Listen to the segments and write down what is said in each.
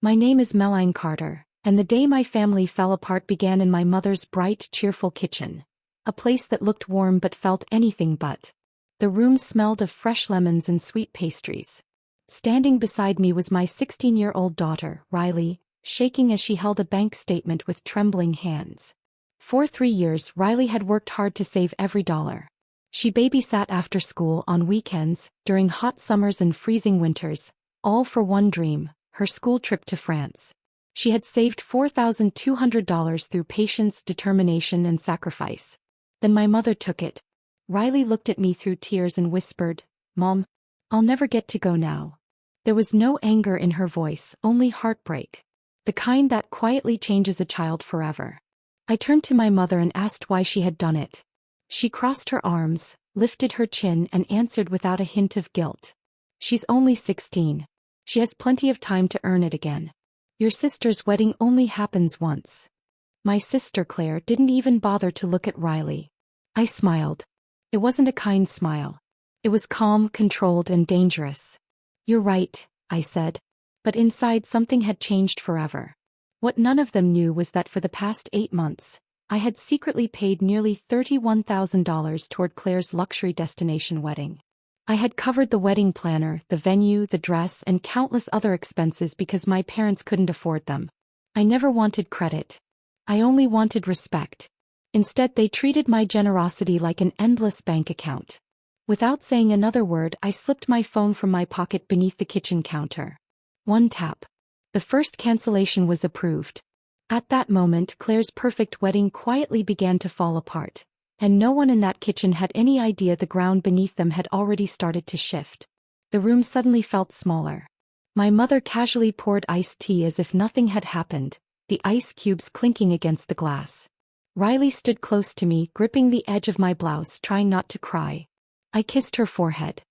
My name is Meline Carter, and the day my family fell apart began in my mother's bright, cheerful kitchen. A place that looked warm but felt anything but. The room smelled of fresh lemons and sweet pastries. Standing beside me was my 16-year-old daughter, Riley, shaking as she held a bank statement with trembling hands. For 3 years, Riley had worked hard to save every dollar. She babysat after school on weekends, during hot summers and freezing winters, all for one dream: her school trip to France. She had saved $4,200 through patience, determination, and sacrifice. Then my mother took it. Riley looked at me through tears and whispered, "Mom, I'll never get to go now." There was no anger in her voice, only heartbreak. The kind that quietly changes a child forever. I turned to my mother and asked why she had done it. She crossed her arms, lifted her chin, and answered without a hint of guilt. "She's only 16. She has plenty of time to earn it again. Your sister's wedding only happens once." My sister Claire didn't even bother to look at Riley. I smiled. It wasn't a kind smile. It was calm, controlled, and dangerous. "You're right," I said. But inside something had changed forever. What none of them knew was that for the past 8 months, I had secretly paid nearly $31,000 toward Claire's luxury destination wedding. I had covered the wedding planner, the venue, the dress, and countless other expenses because my parents couldn't afford them. I never wanted credit. I only wanted respect. Instead, they treated my generosity like an endless bank account. Without saying another word, I slipped my phone from my pocket beneath the kitchen counter. One tap. The first cancellation was approved. At that moment, Claire's perfect wedding quietly began to fall apart. And no one in that kitchen had any idea the ground beneath them had already started to shift. The room suddenly felt smaller. My mother casually poured iced tea as if nothing had happened, the ice cubes clinking against the glass. Riley stood close to me, gripping the edge of my blouse, trying not to cry. I kissed her forehead.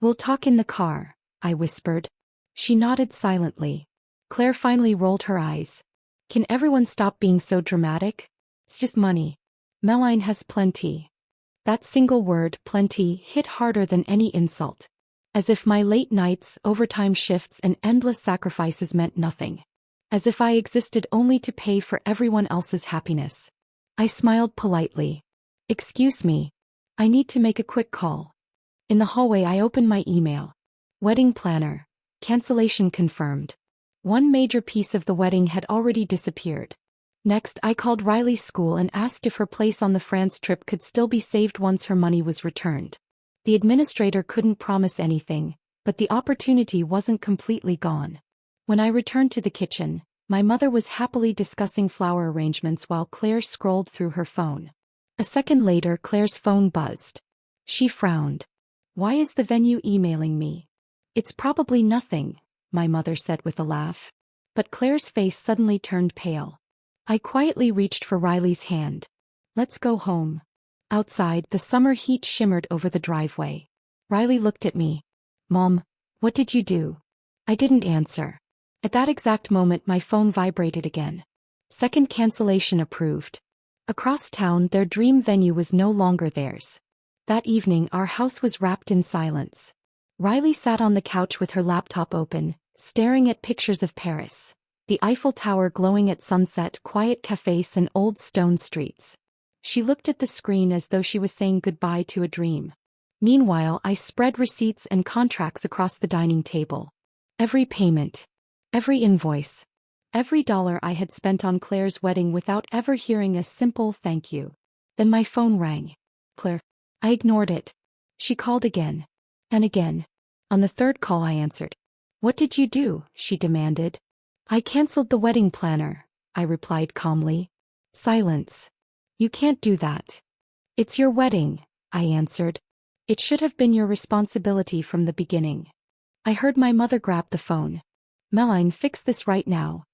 "We'll talk in the car," I whispered. She nodded silently. Claire finally rolled her eyes. "Can everyone stop being so dramatic? It's just money. Meline has plenty." That single word, plenty, hit harder than any insult. As if my late nights, overtime shifts, and endless sacrifices meant nothing. As if I existed only to pay for everyone else's happiness. I smiled politely. "Excuse me. I need to make a quick call." In the hallway, I opened my email. Wedding planner. Cancellation confirmed. One major piece of the wedding had already disappeared. Next, I called Riley's school and asked if her place on the France trip could still be saved once her money was returned. The administrator couldn't promise anything, but the opportunity wasn't completely gone. When I returned to the kitchen, my mother was happily discussing flower arrangements while Claire scrolled through her phone. A second later, Claire's phone buzzed. She frowned. "Why is the venue emailing me?" "It's probably nothing," my mother said with a laugh. But Claire's face suddenly turned pale. I quietly reached for Riley's hand. "Let's go home." Outside, the summer heat shimmered over the driveway. Riley looked at me. "Mom, what did you do?" I didn't answer. At that exact moment, my phone vibrated again. Second cancellation approved. Across town, their dream venue was no longer theirs. That evening, our house was wrapped in silence. Riley sat on the couch with her laptop open, staring at pictures of Paris. The Eiffel Tower glowing at sunset, quiet cafes, and old stone streets. She looked at the screen as though she was saying goodbye to a dream. Meanwhile, I spread receipts and contracts across the dining table. Every payment. Every invoice. Every dollar I had spent on Claire's wedding without ever hearing a simple thank you. Then my phone rang. "Claire." I ignored it. She called again. And again. On the third call, I answered. "What did you do?" she demanded. "I canceled the wedding planner," I replied calmly. Silence. "You can't do that." "It's your wedding," I answered. "It should have been your responsibility from the beginning." I heard my mother grab the phone. "Meline, fix this right now."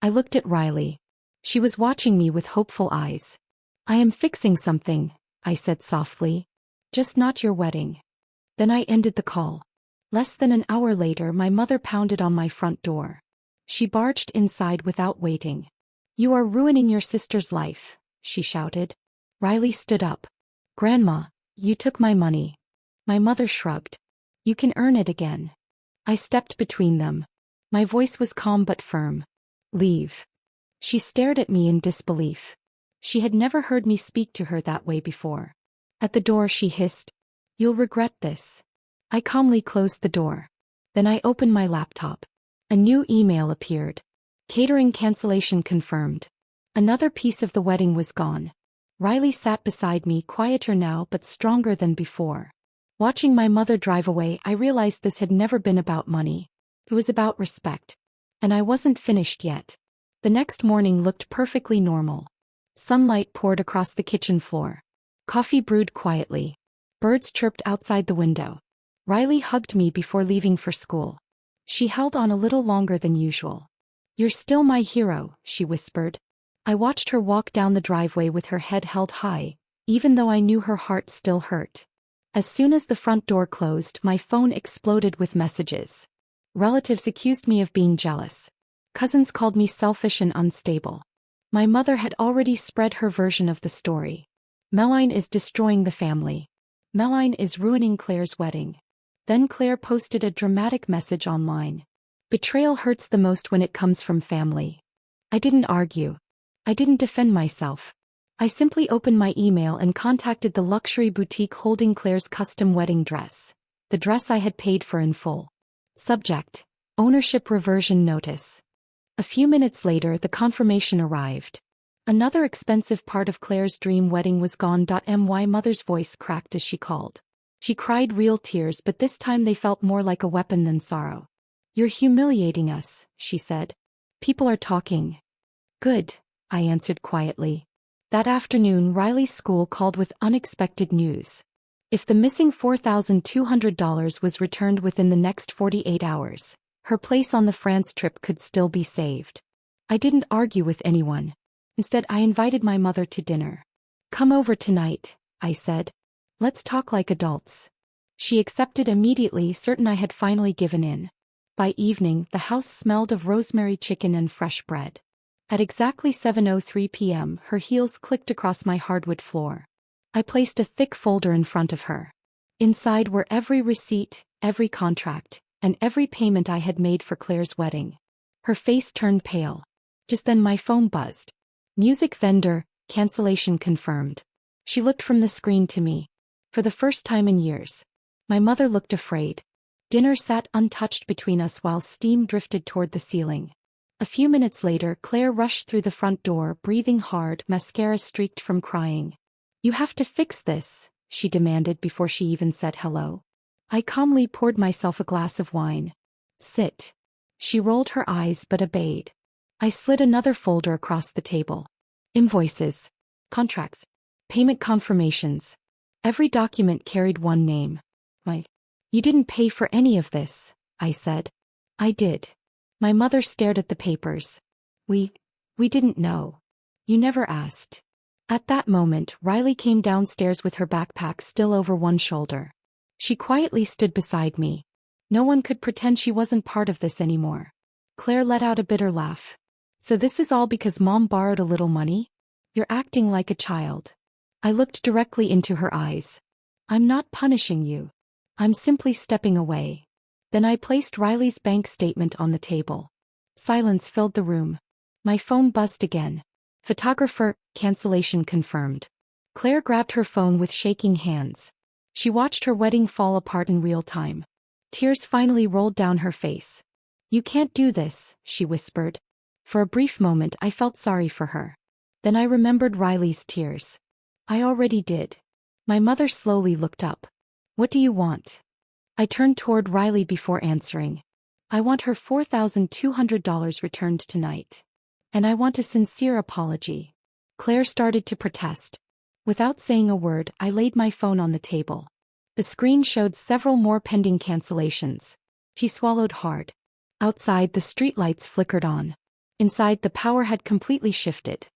I looked at Riley. She was watching me with hopeful eyes. "I am fixing something," I said softly. "Just not your wedding." Then I ended the call. Less than an hour later, my mother pounded on my front door. She barged inside without waiting. "You are ruining your sister's life," she shouted. Riley stood up. "Grandma, you took my money." My mother shrugged. "You can earn it again." I stepped between them. My voice was calm but firm. Leave. She stared at me in disbelief. She had never heard me speak to her that way before. At the door she hissed, "You'll regret this." I calmly closed the door. Then I opened my laptop. A new email appeared. Catering cancellation confirmed. Another piece of the wedding was gone. Riley sat beside me, quieter now but stronger than before. Watching my mother drive away, I realized this had never been about money. It was about respect. And I wasn't finished yet. The next morning looked perfectly normal. Sunlight poured across the kitchen floor. Coffee brewed quietly. Birds chirped outside the window. Riley hugged me before leaving for school. She held on a little longer than usual. "You're still my hero," she whispered. I watched her walk down the driveway with her head held high, even though I knew her heart still hurt. As soon as the front door closed, my phone exploded with messages. Relatives accused me of being jealous. Cousins called me selfish and unstable. My mother had already spread her version of the story. Meline is destroying the family. Meline is ruining Claire's wedding. Then Claire posted a dramatic message online. Betrayal hurts the most when it comes from family. I didn't argue. I didn't defend myself. I simply opened my email and contacted the luxury boutique holding Claire's custom wedding dress. The dress I had paid for in full. Subject: Ownership Reversion Notice. A few minutes later, the confirmation arrived. Another expensive part of Claire's dream wedding was gone. My mother's voice cracked as she called. She cried real tears, but this time they felt more like a weapon than sorrow. "You're humiliating us," she said. "People are talking." "Good," I answered quietly. That afternoon, Riley's school called with unexpected news. If the missing $4,200 was returned within the next 48 hours, her place on the France trip could still be saved. I didn't argue with anyone. Instead, I invited my mother to dinner. "Come over tonight," I said. "Let's talk like adults." She accepted immediately, certain I had finally given in. By evening, the house smelled of rosemary chicken and fresh bread. At exactly 7:03 p.m., her heels clicked across my hardwood floor. I placed a thick folder in front of her. Inside were every receipt, every contract, and every payment I had made for Claire's wedding. Her face turned pale. Just then my phone buzzed. "Music vendor, cancellation confirmed." She looked from the screen to me. For the first time in years. My mother looked afraid. Dinner sat untouched between us while steam drifted toward the ceiling. A few minutes later, Claire rushed through the front door, breathing hard, mascara streaked from crying. "You have to fix this," she demanded before she even said hello. I calmly poured myself a glass of wine. "Sit." She rolled her eyes but obeyed. I slid another folder across the table. Invoices. Contracts. Payment confirmations. Every document carried one name. "You didn't pay for any of this," I said. "I did." My mother stared at the papers. We didn't know. You never asked." At that moment, Riley came downstairs with her backpack still over one shoulder. She quietly stood beside me. No one could pretend she wasn't part of this anymore. Claire let out a bitter laugh. "So this is all because Mom borrowed a little money? You're acting like a child." I looked directly into her eyes. "I'm not punishing you. I'm simply stepping away." Then I placed Riley's bank statement on the table. Silence filled the room. My phone buzzed again. "Photographer, cancellation confirmed." Claire grabbed her phone with shaking hands. She watched her wedding fall apart in real time. Tears finally rolled down her face. "You can't do this," she whispered. For a brief moment I felt sorry for her. Then I remembered Riley's tears. I already did. My mother slowly looked up. "What do you want?" I turned toward Riley before answering. "I want her $4,200 returned tonight. And I want a sincere apology." Claire started to protest. Without saying a word, I laid my phone on the table. The screen showed several more pending cancellations. She swallowed hard. Outside, the streetlights flickered on. Inside, the power had completely shifted.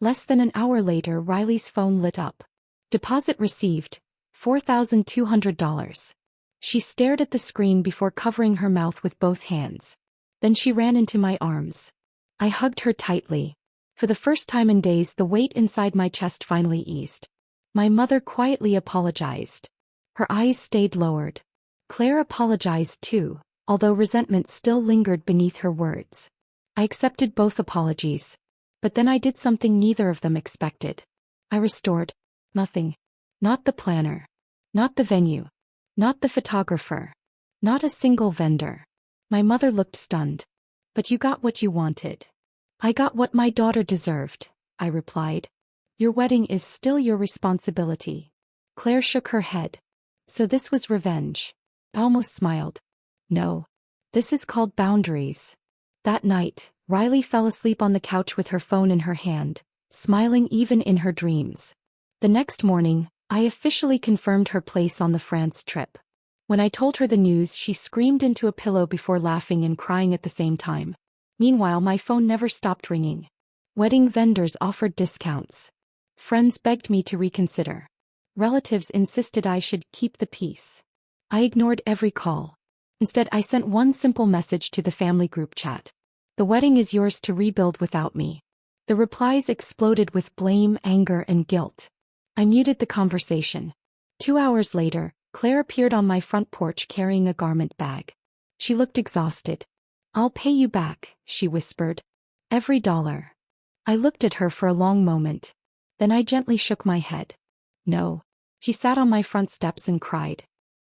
Less than an hour later, Riley's phone lit up. "Deposit received. $4,200. She stared at the screen before covering her mouth with both hands. Then she ran into my arms. I hugged her tightly. For the first time in days, the weight inside my chest finally eased. My mother quietly apologized. Her eyes stayed lowered. Claire apologized too, although resentment still lingered beneath her words. I accepted both apologies. But then I did something neither of them expected. I restored nothing. Not the planner. Not the venue. Not the photographer. Not a single vendor. My mother looked stunned. But you got what you wanted. I got what my daughter deserved, I replied. Your wedding is still your responsibility. Claire shook her head. So this was revenge. I almost smiled. No. This is called boundaries. That night, Riley fell asleep on the couch with her phone in her hand, smiling even in her dreams. The next morning, I officially confirmed her place on the France trip. When I told her the news, she screamed into a pillow before laughing and crying at the same time. Meanwhile, my phone never stopped ringing. Wedding vendors offered discounts. Friends begged me to reconsider. Relatives insisted I should keep the peace. I ignored every call. Instead, I sent one simple message to the family group chat. The wedding is yours to rebuild without me. The replies exploded with blame, anger, and guilt. I muted the conversation. 2 hours later, Claire appeared on my front porch carrying a garment bag. She looked exhausted. I'll pay you back, she whispered. Every dollar. I looked at her for a long moment. Then I gently shook my head. No. She sat on my front steps and cried.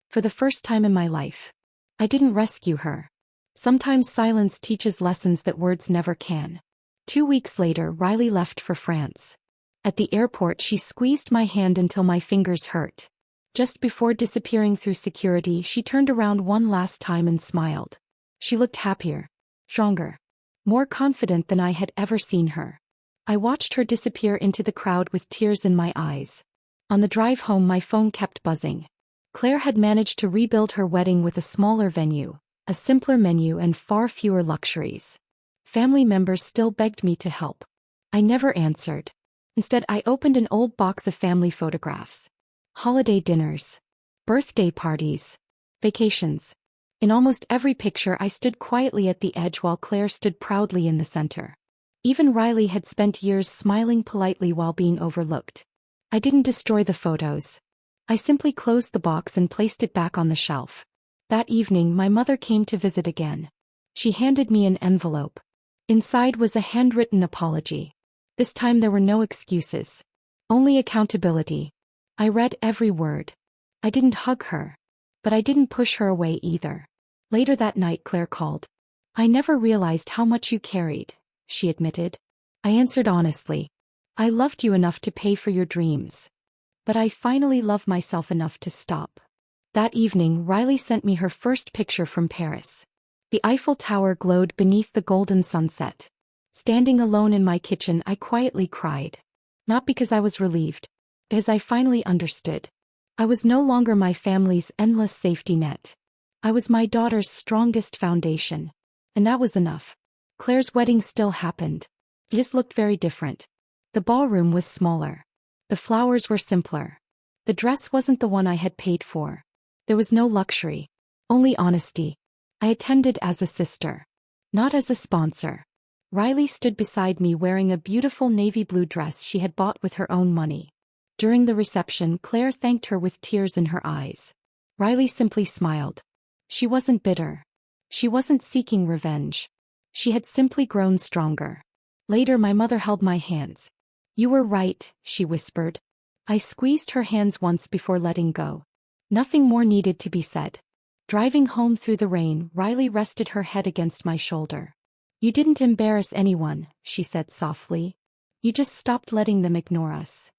For the first time in my life. I didn't rescue her. Sometimes silence teaches lessons that words never can. 2 weeks later, Riley left for France. At the airport, she squeezed my hand until my fingers hurt. Just before disappearing through security, she turned around one last time and smiled. She looked happier, stronger, more confident than I had ever seen her. I watched her disappear into the crowd with tears in my eyes. On the drive home, my phone kept buzzing. Claire had managed to rebuild her wedding with a smaller venue, a simpler menu, and far fewer luxuries. Family members still begged me to help. I never answered. Instead, I opened an old box of family photographs. Holiday dinners. Birthday parties. Vacations. In almost every picture, I stood quietly at the edge while Claire stood proudly in the center. Even Riley had spent years smiling politely while being overlooked. I didn't destroy the photos. I simply closed the box and placed it back on the shelf. That evening, my mother came to visit again. She handed me an envelope. Inside was a handwritten apology. This time there were no excuses. Only accountability. I read every word. I didn't hug her. But I didn't push her away either. Later that night, Claire called. I never realized how much you carried, she admitted. I answered honestly. I loved you enough to pay for your dreams. But I finally loved myself enough to stop. That evening, Riley sent me her first picture from Paris. The Eiffel Tower glowed beneath the golden sunset. Standing alone in my kitchen, I quietly cried. Not because I was relieved, because I finally understood. I was no longer my family's endless safety net. I was my daughter's strongest foundation. And that was enough. Claire's wedding still happened. It just looked very different. The ballroom was smaller. The flowers were simpler. The dress wasn't the one I had paid for. There was no luxury. Only honesty. I attended as a sister. Not as a sponsor. Riley stood beside me wearing a beautiful navy blue dress she had bought with her own money. During the reception, Claire thanked her with tears in her eyes. Riley simply smiled. She wasn't bitter. She wasn't seeking revenge. She had simply grown stronger. Later, my mother held my hands. You were right, she whispered. I squeezed her hands once before letting go. Nothing more needed to be said. Driving home through the rain, Riley rested her head against my shoulder. You didn't embarrass anyone, she said softly. You just stopped letting them ignore us.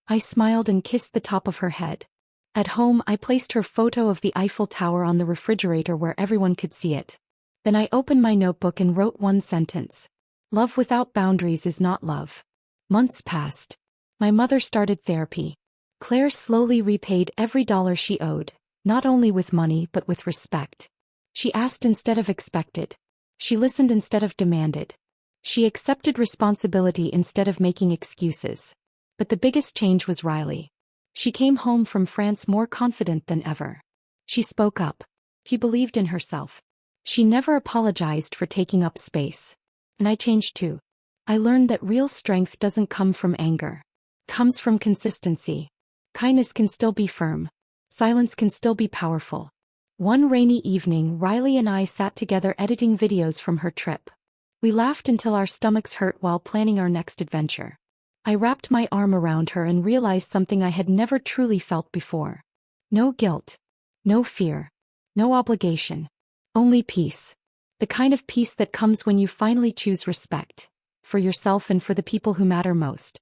I smiled and kissed the top of her head. At home, I placed her photo of the Eiffel Tower on the refrigerator where everyone could see it. Then I opened my notebook and wrote one sentence. Love without boundaries is not love. Months passed. My mother started therapy. Claire slowly repaid every dollar she owed, not only with money but with respect. She asked instead of expected. She listened instead of demanded. She accepted responsibility instead of making excuses. But the biggest change was Riley. She came home from France more confident than ever. She spoke up. She believed in herself. She never apologized for taking up space. And I changed too. I learned that real strength doesn't come from anger. It comes from consistency. Kindness can still be firm. Silence can still be powerful. One rainy evening, Riley and I sat together editing videos from her trip. We laughed until our stomachs hurt while planning our next adventure. I wrapped my arm around her and realized something I had never truly felt before. No guilt. No fear. No obligation. Only peace. The kind of peace that comes when you finally choose respect. For yourself and for the people who matter most.